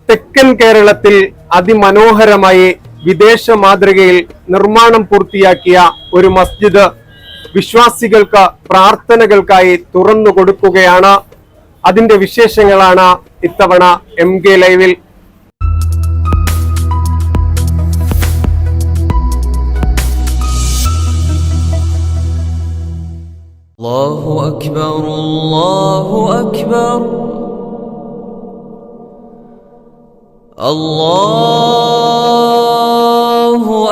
തെക്കൻ കേരളത്തിൽ അതിമനോഹരമായി വിദേശ മാതൃകയിൽ നിർമ്മാണം പൂർത്തിയാക്കിയ ഒരു മസ്ജിദ് വിശ്വാസികൾക്ക് പ്രാർത്ഥനകൾക്കായി തുറന്നു കൊടുക്കുകയാണ്. അതിന്റെ വിശേഷങ്ങളാണ് ഇത്തവണ MK ലൈവിൽ. അല്ലാഹു അക്ബർ അല്ലാഹു അക്ബർ അല്ലാഹു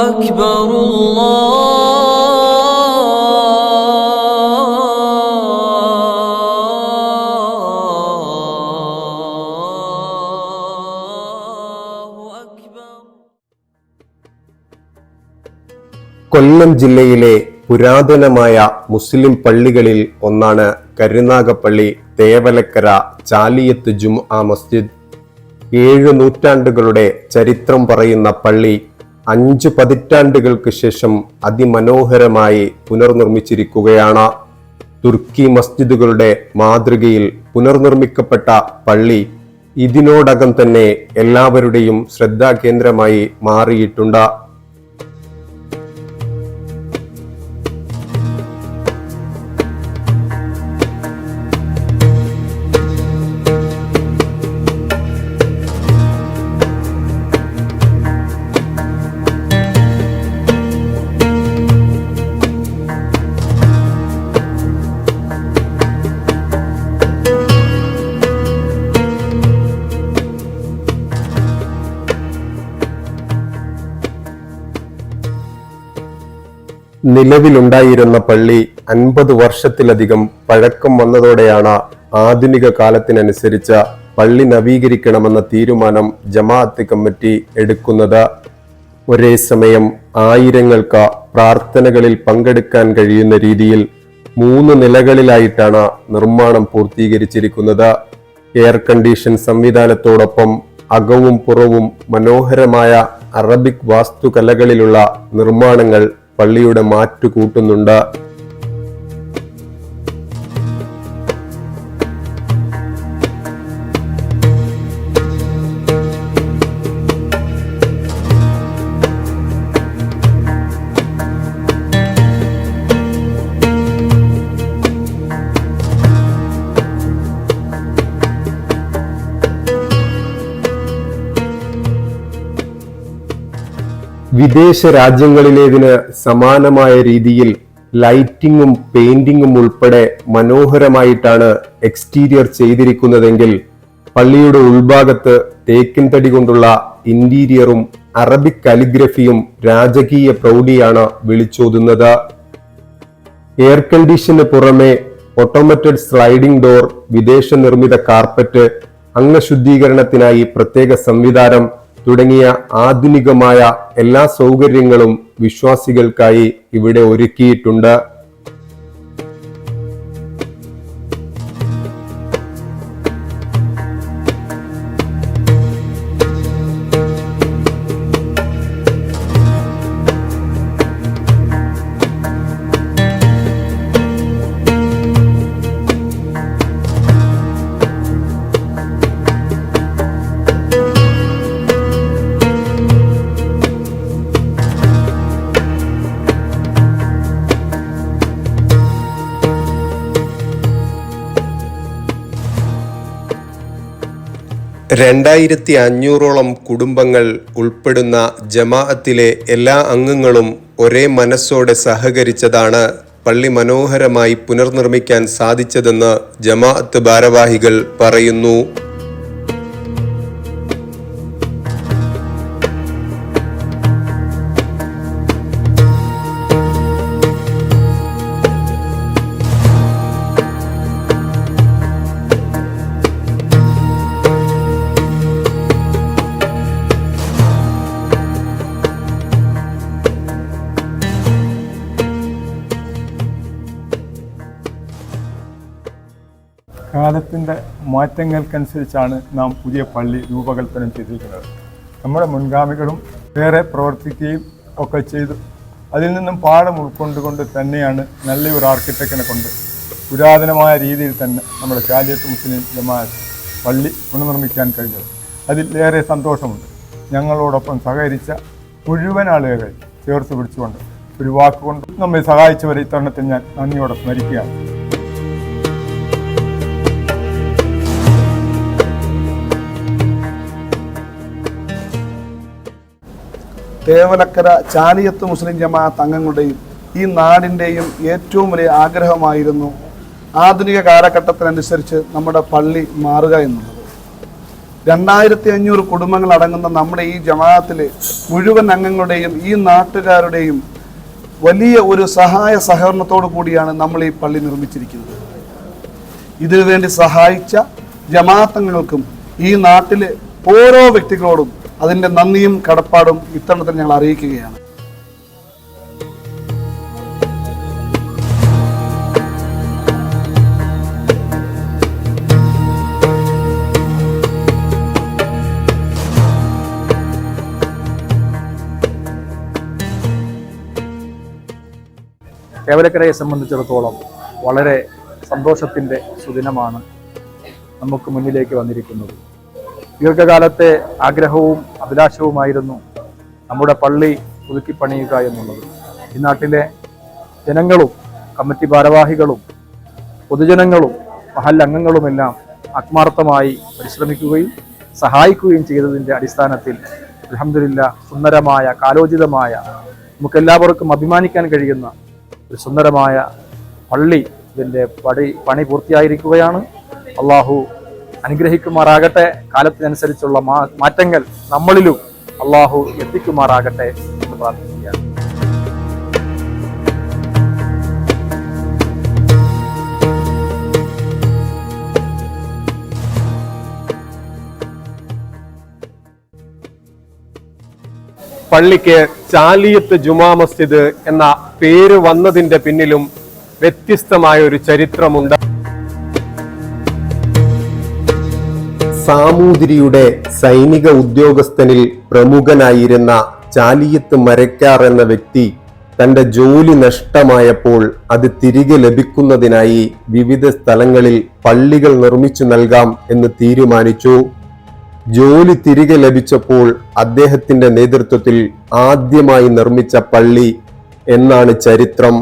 അക്ബർ കൊല്ലം ജില്ലയിലെ പുരാതനമായ മുസ്ലിം പള്ളികളിൽ ഒന്നാണ് കരുനാഗപ്പള്ളി തേവലക്കര ചാലിയത്ത് ജുമുഅ മസ്ജിദ്. 7 നൂറ്റാണ്ടുകളുടെ ചരിത്രം പറയുന്ന പള്ളി 5 പതിറ്റാണ്ടുകൾക്ക് ശേഷം അതിമനോഹരമായി പുനർനിർമ്മിച്ചിരിക്കുകയാണ്. തുർക്കി മസ്ജിദുകളുടെ മാതൃകയിൽ പുനർനിർമ്മിക്കപ്പെട്ട പള്ളി ഇതിനോടകം തന്നെ എല്ലാവരുടെയും ശ്രദ്ധാകേന്ദ്രമായി മാറിയിട്ടുണ്ട്. നിലവിലുണ്ടായിരുന്ന പള്ളി 50 വർഷത്തിലധികം പഴക്കം വന്നതോടെയാണ് ആധുനിക കാലത്തിനനുസരിച്ച് പള്ളി നവീകരിക്കണമെന്ന തീരുമാനം ജമാഅത്ത് കമ്മിറ്റി എടുക്കുന്നത്. ഒരേ സമയം ആയിരങ്ങൾക്ക് പ്രാർത്ഥനകളിൽ പങ്കെടുക്കാൻ കഴിയുന്ന രീതിയിൽ 3 നിലകളിലായിട്ടാണ് നിർമ്മാണം പൂർത്തീകരിച്ചിരിക്കുന്നത്. എയർ കണ്ടീഷൻ സംവിധാനത്തോടൊപ്പം അകവും പുറവും മനോഹരമായ അറബിക് വാസ്തുകലകളിലുള്ള നിർമ്മാണങ്ങൾ പള്ളിയുടെ മാറ്റു കൂട്ടുന്നുണ്ട്. വിദേശ രാജ്യങ്ങളിലേതിന് സമാനമായ രീതിയിൽ ലൈറ്റിങ്ങും പെയിന്റിങ്ങും ഉൾപ്പെടെ മനോഹരമായിട്ടാണ് എക്സ്റ്റീരിയർ ചെയ്തിരിക്കുന്നതെങ്കിൽ പള്ളിയുടെ ഉൾഭാഗത്ത് തേക്കിൻ തടി കൊണ്ടുള്ള ഇന്റീരിയറും അറബിക് കാലിഗ്രഫിയും രാജകീയ പ്രൗഢിയാണ് വിളിച്ചോതുന്നത്. എയർ കണ്ടീഷന് പുറമെ ഓട്ടോമാറ്റഡ് സ്ലൈഡിംഗ് ഡോർ, വിദേശ നിർമ്മിത കാർപ്പറ്റ്, അംഗശുദ്ധീകരണത്തിനായി പ്രത്യേക സംവിധാനം തുടങ്ങിയ ആധുനികമായ എല്ലാ സൗകര്യങ്ങളും വിശ്വാസികൾക്കായി ഇവിടെ ഒരുക്കിയിട്ടുണ്ട്. രണ്ടായിരത്തി 500ഓളം കുടുംബങ്ങൾ ഉൾപ്പെടുന്ന ജമാഅത്തിലെ എല്ലാ അംഗങ്ങളും ഒരേ മനസ്സോടെ സഹകരിച്ചതാണ് പള്ളി മനോഹരമായി പുനർനിർമ്മിക്കാൻ സാധിച്ചതെന്ന് ജമാഅത്ത് ഭാരവാഹികൾ പറയുന്നു. കാലത്തിൻ്റെ മാറ്റങ്ങൾക്കനുസരിച്ചാണ് നാം പുതിയ പള്ളി രൂപകൽപ്പന ചെയ്തിരിക്കുന്നത്. നമ്മുടെ മുൻഗാമികളും ഏറെ പ്രവർത്തിക്കുകയും ഒക്കെ ചെയ്തു. അതിൽ നിന്നും പാഠം ഉൾക്കൊണ്ടുകൊണ്ട് തന്നെയാണ് നല്ലൊരു ആർക്കിടെക്റ്റിനെ കൊണ്ട് പുരാതനമായ രീതിയിൽ തന്നെ നമ്മുടെ ചാലിയത്ത് മുസ്ലിം ജമാഅത്ത് പള്ളി പുനർനിർമ്മിക്കാൻ കഴിഞ്ഞത്. അതിലേറെ സന്തോഷമുണ്ട്. ഞങ്ങളോടൊപ്പം സഹകരിച്ച മുഴുവൻ ആളുകളെ ചേർത്ത് പിടിച്ചുകൊണ്ട് ഒരു വാക്കുകൊണ്ട് നമ്മെ സഹായിച്ചവരെ ഇത്തരണത്തിൽ ഞാൻ നന്ദിയോടെ സ്മരിക്കുകയാണ്. തേവലക്കര ചാലിയത്ത് മുസ്ലിം ജമാഅത്ത് അംഗങ്ങളുടെയും ഈ നാടിൻ്റെയും ഏറ്റവും വലിയ ആഗ്രഹമായിരുന്നു ആധുനിക കാലഘട്ടത്തിനനുസരിച്ച് നമ്മുടെ പള്ളി മാറുക എന്നുള്ളത്. 2500 കുടുംബങ്ങൾ അടങ്ങുന്ന നമ്മുടെ ഈ ജമാഅത്തിലെ മുഴുവൻ അംഗങ്ങളുടെയും ഈ നാട്ടുകാരുടെയും വലിയ ഒരു സഹായ സഹകരണത്തോടു കൂടിയാണ് നമ്മൾ ഈ പള്ളി നിർമ്മിച്ചിരിക്കുന്നത്. ഇതിനു വേണ്ടി സഹായിച്ച ജമാഅത്തങ്ങൾക്കും ഈ നാട്ടിലെ ഓരോ വ്യക്തികളോടും അതിൻ്റെ നന്ദിയും കടപ്പാടും ഇത്തരണത്തിൽ ഞങ്ങൾ അറിയിക്കുകയാണ്. തേവലക്കരയെ സംബന്ധിച്ചിടത്തോളം വളരെ സന്തോഷത്തിൻ്റെ സുദിനമാണ് നമുക്ക് മുന്നിലേക്ക് വന്നിരിക്കുന്നത്. ദീർഘകാലത്തെ ആഗ്രഹവും അഭിലാഷവുമായിരുന്നു നമ്മുടെ പള്ളി പുതുക്കി പണിയുക എന്നുള്ളത്. ഈ നാട്ടിലെ ജനങ്ങളും കമ്മിറ്റി ഭാരവാഹികളും പൊതുജനങ്ങളും മഹല്ലംഗങ്ങളുമെല്ലാം ആത്മാർത്ഥമായി പരിശ്രമിക്കുകയും സഹായിക്കുകയും ചെയ്തതിൻ്റെ അടിസ്ഥാനത്തിൽ അൽഹംദുലില്ലാഹ് സുന്ദരമായ കാലോചിതമായ നമുക്കെല്ലാവർക്കും അഭിമാനിക്കാൻ കഴിയുന്ന ഒരു സുന്ദരമായ പള്ളി ഇതിൻ്റെ പണി പൂർത്തിയായിരിക്കുകയാണ്. അള്ളാഹു അനുഗ്രഹിക്കുമാറാകട്ടെ. കാലത്തിനനുസരിച്ചുള്ള മാറ്റങ്ങൾ നമ്മളിലും അള്ളാഹു എത്തിക്കുമാറാകട്ടെ എന്ന് പ്രാർത്ഥിക്കുകയാണ്. പള്ളിക്ക് ചാലിയത്ത് ജുമാ മസ്ജിദ് എന്ന പേര് വന്നതിന്റെ പിന്നിലും വ്യത്യസ്തമായ ഒരു ചരിത്രമുണ്ട്. സാമൂതിരിയുടെ സൈനിക ഉദ്യോഗസ്ഥനിൽ പ്രമുഖനായിരുന്ന ചാലിയത്ത് മരക്കാർ എന്ന വ്യക്തി തന്റെ ജോലി നഷ്ടമായപ്പോൾ അത് തിരികെ ലഭിക്കുന്നതിനായി വിവിധ സ്ഥലങ്ങളിൽ പള്ളികൾ നിർമ്മിച്ചു നൽകാം എന്ന് തീരുമാനിച്ചു. ജോലി തിരികെ ലഭിച്ചപ്പോൾ അദ്ദേഹത്തിന്റെ നേതൃത്വത്തിൽ ആദ്യമായി നിർമ്മിച്ച പള്ളി എന്നാണ് ചരിത്രം.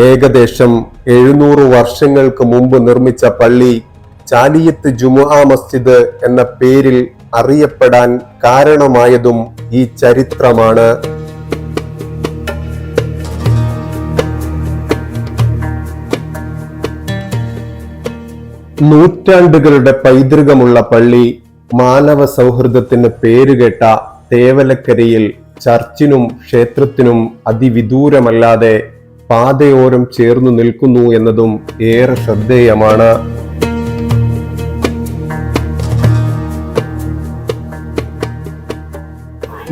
ഏകദേശം 700 വർഷങ്ങൾക്ക് മുമ്പ് നിർമ്മിച്ച പള്ളി ചാലിയത്ത് ജുമുഅ മസ്ജിദ് എന്ന പേരിൽ അറിയപ്പെടാൻ കാരണമായതും ഈ ചരിത്രമാണ്. നൂറ്റാണ്ടുകളുടെ പൈതൃകമുള്ള പള്ളി മാനവ സൗഹൃദത്തിന് പേരുകേട്ട തേവലക്കരയിൽ ചർച്ചിനും ക്ഷേത്രത്തിനും അതിവിദൂരമല്ലാതെ പാതയോരം ചേർന്നു നിൽക്കുന്നു എന്നതും ഏറെ ശ്രദ്ധേയമാണ്.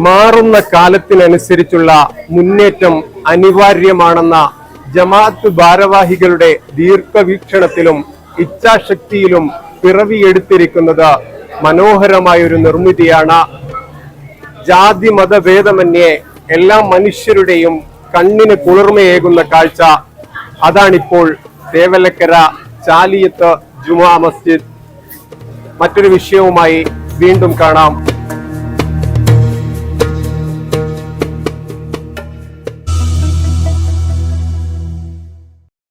മാറുന്ന കാലത്തിനനുസരിച്ചുള്ള മുന്നേറ്റം അനിവാര്യമാണെന്ന ജമാഅത്ത് ഭാരവാഹികളുടെ ദീർഘവീക്ഷണത്തിലും ഇച്ഛാശക്തിയിലും പിറവിയെടുത്തിരിക്കുന്നത് മനോഹരമായൊരു നിർമ്മിതിയാണ്. ജാതി മതഭേദമന്യേ എല്ലാ മനുഷ്യരുടെയും കണ്ണിന് കുളിർമയേകുന്ന കാഴ്ച അതാണിപ്പോൾ തേവലക്കര ചാലിയത്ത് ജുമാ മസ്ജിദ്. മറ്റൊരു വിഷയവുമായി വീണ്ടും കാണാം.